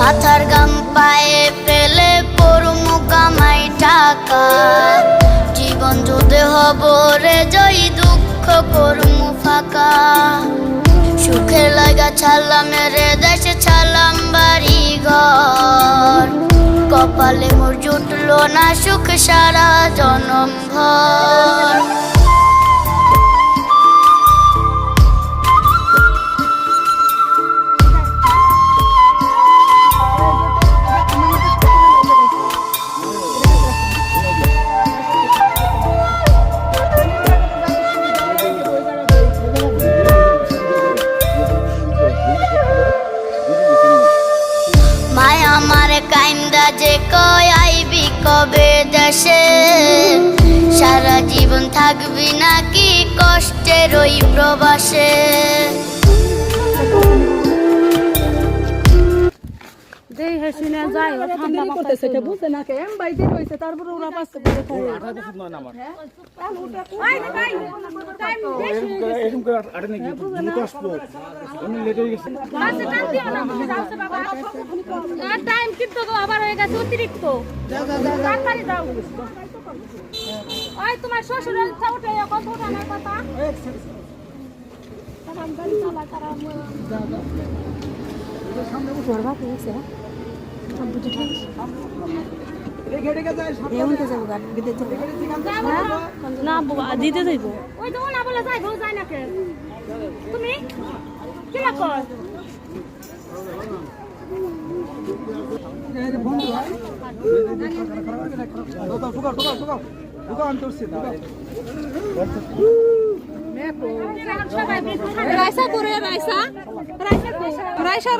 মাথার গাম পায়ে ফেলে পড়মু কামাই টাকা জীবন যুদ্ধে হব রে জয়ী দুঃখ করমু ফাঁকা সুখের লাগা ছাড়লাম রে দেশে ছাড়লাম বাড়ি ঘর কপালে মোর জুটলো না সুখ সারা জনম ভর কাইন্দা যে কয় আইবি কবে দেশে সারা জীবন থাকবি নাকি কষ্টের ওই প্রবাসে দেই হেসিনা যাই ও ঠান্ডা করতেছে কে বুঝে না কে এম বাইতে কইছে তারপর ওরা পাচ্ছে করে খায় 18 বছর নয় না আমার ওই ভাই টাইম এরকম করে আড়ে নাকি দুটো আসবো আমি লেট হয়ে গেছি বাসে টাইম দিও না যাচ্ছে বাবা না টাইম কিন্তু তো আবার হয়ে গেছে অতিরিক্ত তাড়াতাড়ি যাও ওই তোমার শ্বশুরের চাউটা কত টাকার কথা তারাম গাড়ি চালা তারাম সামনে বসে ওর বাকি আছে না দিতে যাইব ওই তো না বলে যাইব যাই না কে তুমি কি কর রাইসা করে রাইসা রাইসা রাইসা